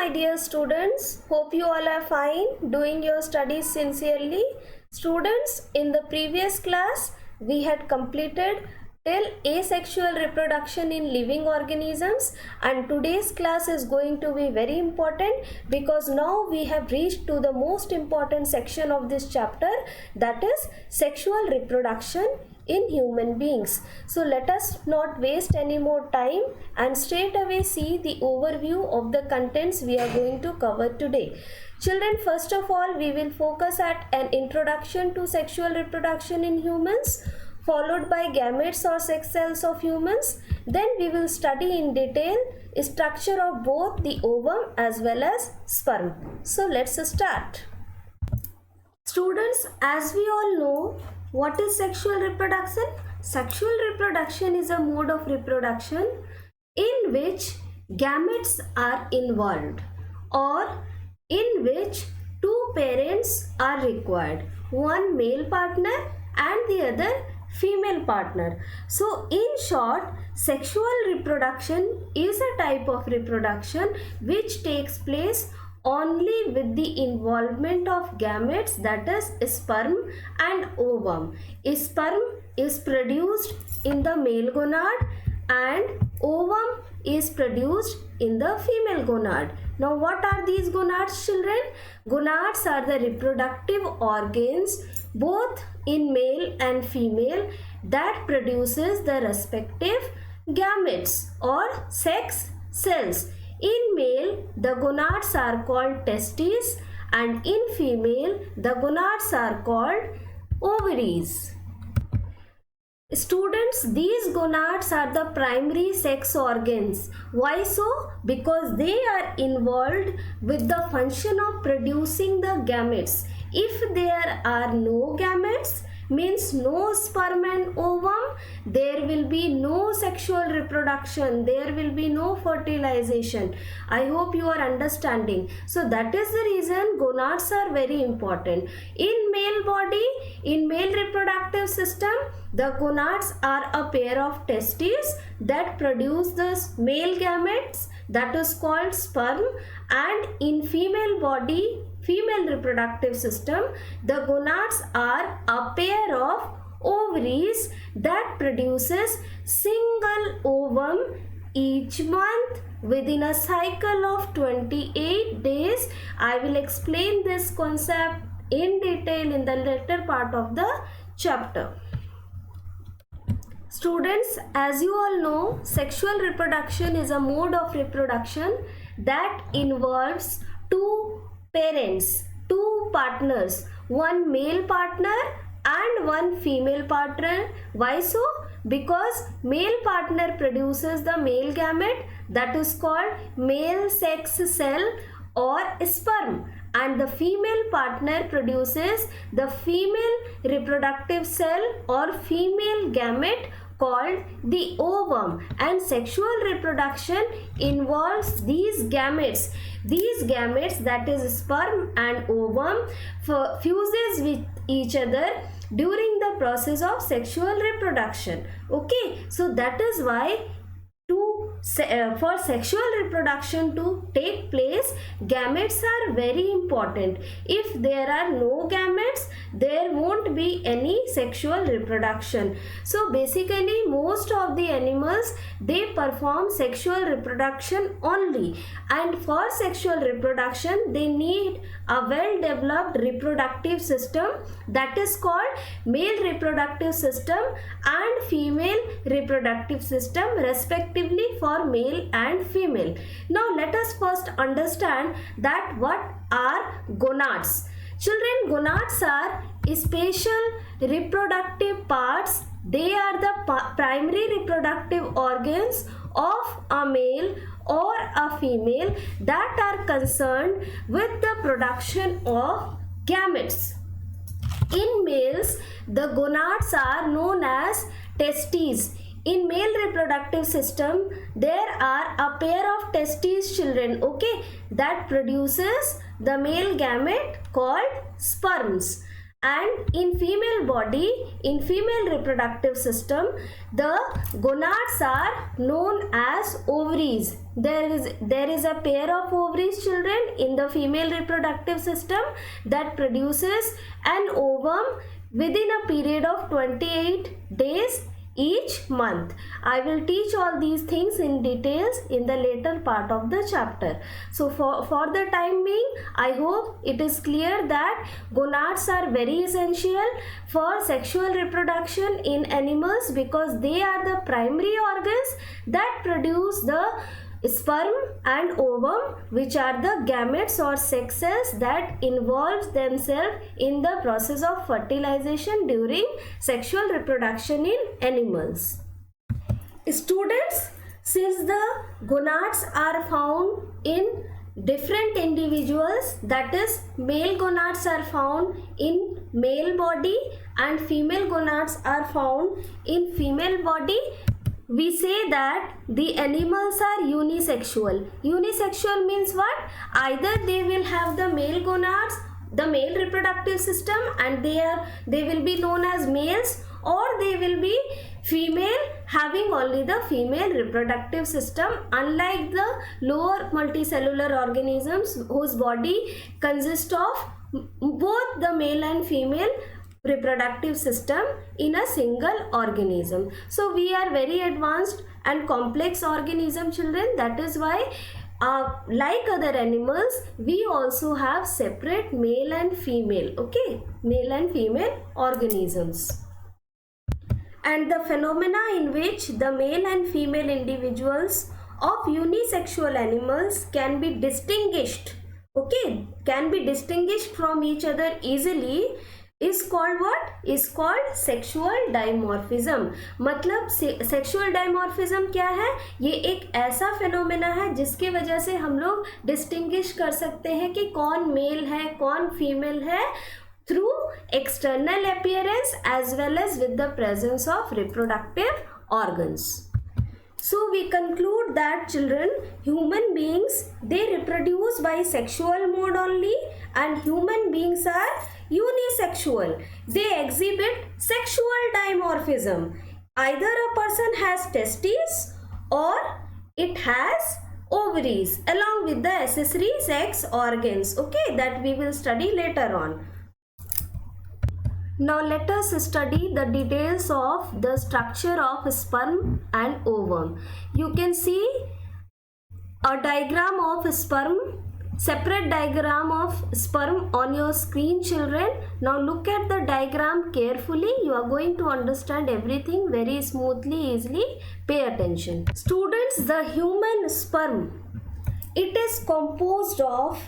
my dear students. Hope you all are fine, doing your studies sincerely. Students, in the previous class, we had completed till asexual reproduction in living organisms, and today's class is going to be very important because now we have reached to the most important section of this chapter, that is sexual reproduction in human beings. So let us not waste any more time and straight away see the overview of the contents we are going to cover today. Children, first of all, we will focus at an introduction to sexual reproduction in humans, followed by gametes or sex cells of humans. Then we will study in detail structure of both the ovum as well as sperm. So let's start. Students, as we all know, what is sexual reproduction? Sexual reproduction is a mode of reproduction in which gametes are involved or in which two parents are required, one male partner and the other female partner. So in short, sexual reproduction is a type of reproduction which takes place only with the involvement of gametes, that is sperm and ovum. Sperm is produced in the male gonad and ovum is produced in the female gonad. Now what are these gonads, children? Gonads are the reproductive organs both in male and female that produces the respective gametes or sex cells. In male, the gonads are called testes and in female, the gonads are called ovaries. Students, these gonads are the primary sex organs. Why so? Because they are involved with the function of producing the gametes. If there are no gametes, means no sperm and ovum, there will be no sexual reproduction, there will be no fertilization. I hope you are understanding. So that is the reason gonads are very important. In male body, in male reproductive system, the gonads are a pair of testes that produce the male gametes, that is called sperm, and in female body, female reproductive system, the gonads are a pair of ovaries that produces single ovum each month within a cycle of 28 days. I will explain this concept in detail in the later part of the chapter. Students, as you all know, sexual reproduction is a mode of reproduction that involves two parents, two partners, one male partner and one female partner. Why so? Because male partner produces the male gamete, that is called male sex cell or sperm, and the female partner produces the female reproductive cell or female gamete called the ovum, and sexual reproduction involves these gametes. These gametes, that is sperm and ovum, fuses with each other during the process of sexual reproduction. Okay, so that is why for sexual reproduction to take place, gametes are very important. If there are no gametes, there won't be any sexual reproduction. So basically most of the animals, they perform sexual reproduction only, and for sexual reproduction they need a well developed reproductive system, that is called male reproductive system and female reproductive system respectively for male and female. Now let us first understand that what are gonads. Children, gonads are special reproductive parts. They are the primary reproductive organs of a male or a female that are concerned with the production of gametes. In males, the gonads are known as testes. In male reproductive system, there are a pair of testes, children, okay, that produces the male gamete called sperms. And in female body, in female reproductive system, the gonads are known as ovaries. There is a pair of ovaries, children, in the female reproductive system that produces an ovum within a period of 28 days each month. I will teach all these things in details in the later part of the chapter. So for the time being, I hope it is clear that gonads are very essential for sexual reproduction in animals, because they are the primary organs that produce the sperm and ovum, which are the gametes or sex cells that involve themselves in the process of fertilization during sexual reproduction in animals. Students, since the gonads are found in different individuals, that is, male gonads are found in male body and female gonads are found in female body, we say that the animals are unisexual. Unisexual means what? Either they will have the male gonads, the male reproductive system, and they will be known as males, or they will be female having only the female reproductive system, unlike the lower multicellular organisms whose body consists of both the male and female reproductive system in a single organism. So we are very advanced and complex organism, children. That is why like other animals, we also have separate male and female, okay, male and female organisms. And the phenomena in which the male and female individuals of unisexual animals can be distinguished, okay, can be distinguished from each other easily, is called what? Is called sexual dimorphism. मतलब sexual dimorphism क्या है? ये एक ऐसा phenomena है जिसके वजह से हम लोग डिस्टिंग्विश कर सकते हैं कि कौन मेल है कौन फीमेल है, through external appearance as well as with the presence of reproductive organs. So we conclude that, children, human beings, they reproduce by sexual mode only, and human beings are unisexual. They exhibit sexual dimorphism. Either a person has testes or it has ovaries along with the accessory sex organs, okay, that we will study later on. Now let us study the details of the structure of sperm and ovum. You can see a diagram of sperm, separate diagram of sperm on your screen, children. Now look at the diagram carefully. You are going to understand everything very smoothly, easily. Pay attention. Students, the human sperm, it is composed of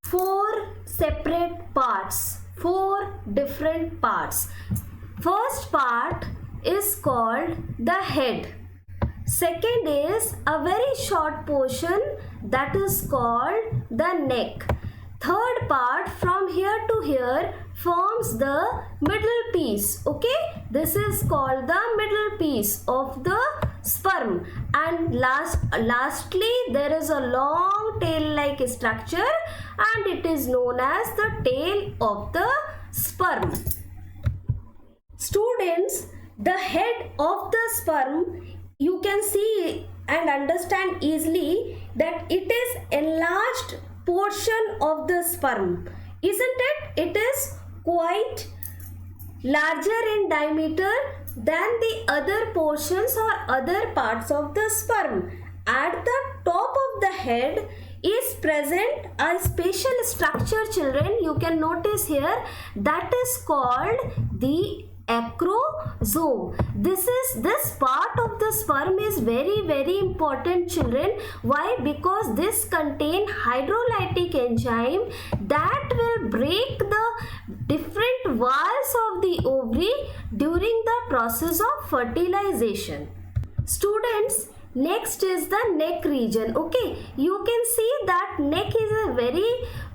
4 separate parts. 4 different parts. First part is called the head. Second is a very short portion that is called the neck. Third part from here to here forms the middle piece, okay, this is called the middle piece of the sperm. And lastly there is a long tail like structure and it is known as the tail of the sperm. Students, the head of the sperm, you can see and understand easily that it is enlarged portion of the sperm, isn't it? It is quite larger in diameter than the other portions or other parts of the sperm. At the top of the head is present a special structure, children. You can notice here, that is called the acrosome. This part of the sperm is very important, children. Why? Because this contains hydrolytic enzyme that will break the different walls of the ovary during the process of fertilization. Students, next is the neck region, okay. You can see that neck is a very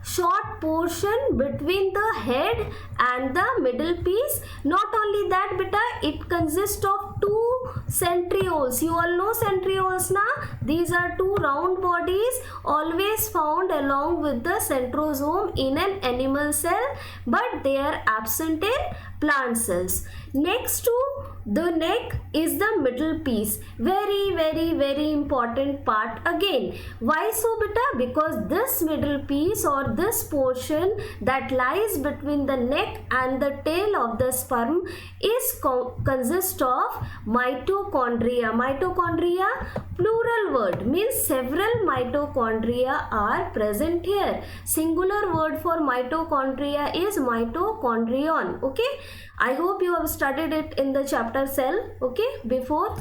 short portion between the head and the middle piece. Not only that, beta, it consists of 2 centrioles. You all know centrioles na? These are two round bodies always found along with the centrosome in an animal cell, but they are absent in plant cells. Next to the neck is the middle piece. Very important part again. Why so beta? Because this middle piece or this portion that lies between the neck and the tail of the sperm is consists of mitochondria. Mitochondria, plural word, means several mitochondria are present here. Singular word for mitochondria is mitochondrion. Okay, I hope you have studied it in the chapter cell, okay, before.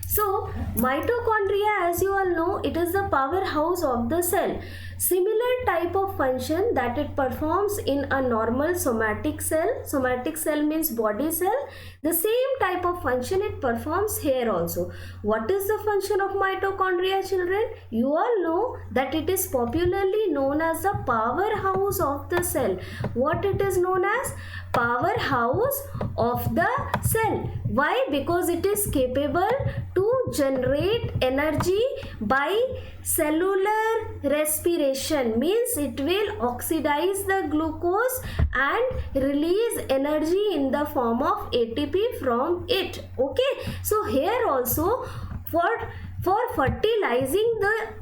So mitochondria, as you all know, it is the powerhouse of the cell. Similar type of function that it performs in a normal somatic cell. Somatic cell means body cell. The same type of function it performs here also. What is the function of mitochondria, children? You all know that it is popularly known as the powerhouse of the cell. What it is known as? Powerhouse of the cell. Why? Because it is capable to generate energy by cellular respiration, means it will oxidize the glucose and release energy in the form of ATP from it. Okay, so here also for fertilizing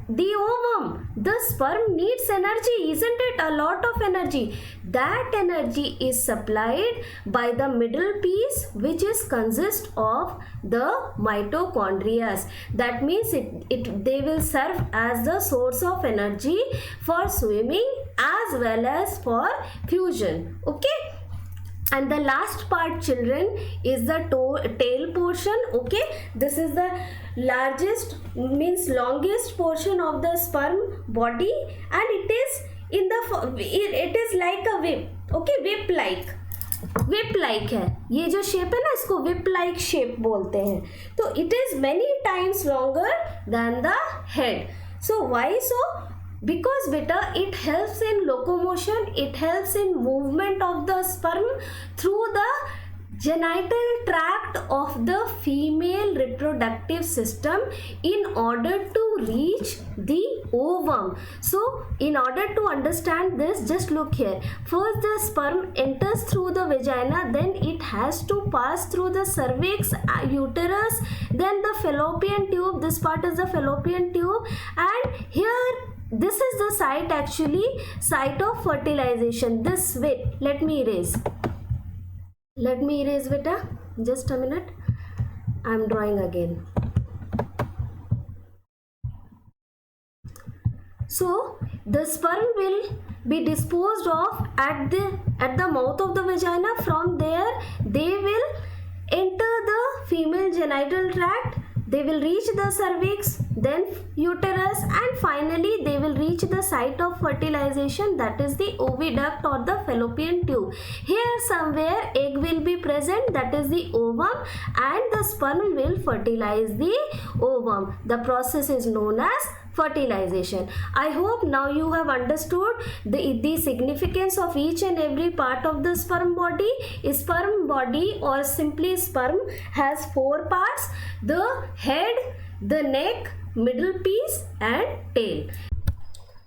the ovum, the sperm needs energy, isn't it? A lot of energy. That energy is supplied by the middle piece, which is consist of the mitochondria. That means they will serve as the source of energy for swimming as well as for fusion. Okay. And the last part, children, is the tail portion. Okay, this is the largest, means longest portion of the sperm body, and it is it is like a whip. Okay, whip like है ये जो shape है ना, इसको whip like shape बोलते हैं. तो it is many times longer than the head. So why so? Because beta, it helps in locomotion, it helps in movement of the sperm through the genital tract of the female reproductive system in order to reach the ovum. So in order to understand this, just look here. First the sperm enters through the vagina, then it has to pass through the cervix, uterus, then the fallopian tube. This part is the fallopian tube, and here this is the site, actually site of fertilization. This way, let me erase beta, just a minute, I am drawing again. So the sperm will be disposed of at the mouth of the vagina. From there they will enter the female genital tract, they will reach the cervix, then uterus, and finally they will reach the site of fertilization, that is the oviduct or the fallopian tube. Here somewhere egg will be present, that is the ovum, and the sperm will fertilize the ovum. The process is known as fertilization. I hope now you have understood the significance of each and every part of the sperm body. Sperm body, or simply sperm, has 4 parts: the head, the neck, middle piece and tail.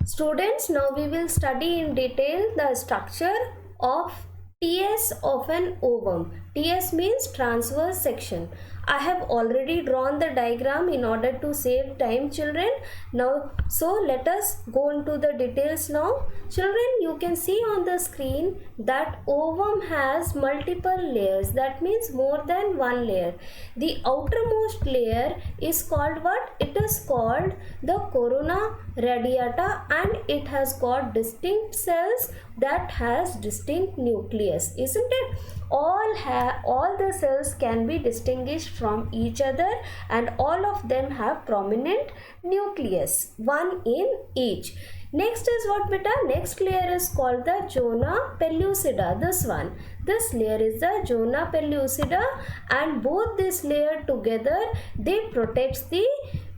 Students, now we will study in detail the structure of TS of an ovum. TS means transverse section. I have already drawn the diagram in order to save time, children. Now, so let us go into the details now. Children, you can see on the screen that ovum has multiple layers. That means more than one layer. The outermost layer is called what? It is called the corona radiata, and it has got distinct cells that has distinct nucleus, isn't it? All the cells can be distinguished from each other, and all of them have prominent nucleus, one in each. Next is what beta? Next layer is called the zona pellucida. This one. This layer is the zona pellucida, and both this layer together, they protects the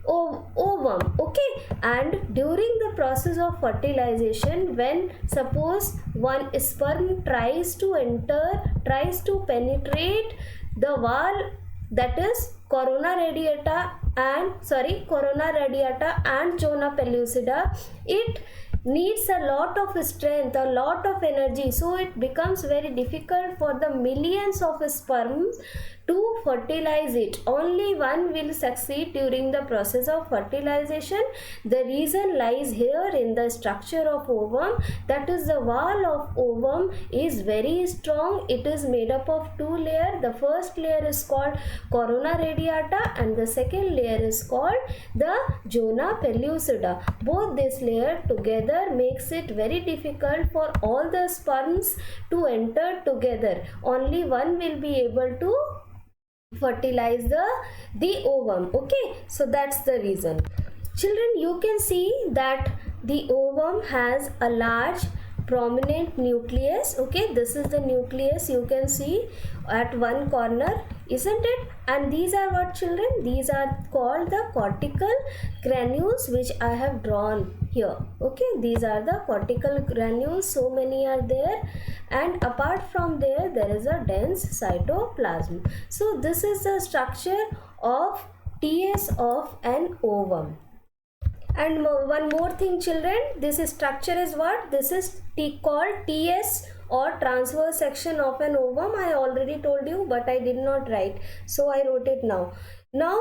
ovum. Okay, and during the process of fertilization, when suppose one sperm tries to penetrate the wall, that is corona radiata and zona pellucida, it needs a lot of strength, a lot of energy, so it becomes very difficult for the millions of sperms to fertilize it. Only one will succeed during the process of fertilization. The reason lies here in the structure of ovum, that is the wall of ovum is very strong. It is made up of two layers. The first layer is called corona radiata and the second layer is called the zona pellucida. Both this layer together makes it very difficult for all the sperms to enter together. Only one will be able to fertilize the ovum. Okay, so that's the reason. Children, you can see that the ovum has a large prominent nucleus. Okay, this is the nucleus, you can see at one corner, isn't it? And these are what, children? These are called the cortical granules, which I have drawn here. Okay, these are the cortical granules, so many are there, and apart from there is a dense cytoplasm. So this is the structure of TS of an ovum. And one more thing, children, this structure is what? This is called TS or transverse section of an ovum. I already told you, but I did not write, so I wrote it now. Now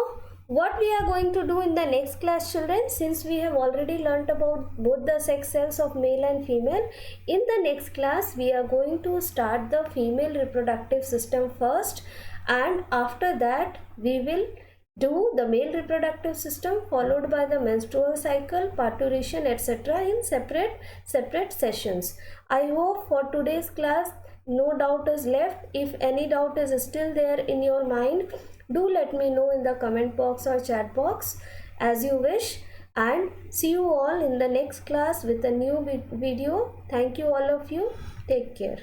what we are going to do in the next class, children, since we have already learnt about both the sex cells of male and female, in the next class we are going to start the female reproductive system first, and after that we will do the male reproductive system, followed by the menstrual cycle, parturition, etc. in separate sessions. I hope for today's class no doubt is left. If any doubt is still there in your mind, do let me know in the comment box or chat box, as you wish. And see you all in the next class with a new video. Thank you all of you. Take care.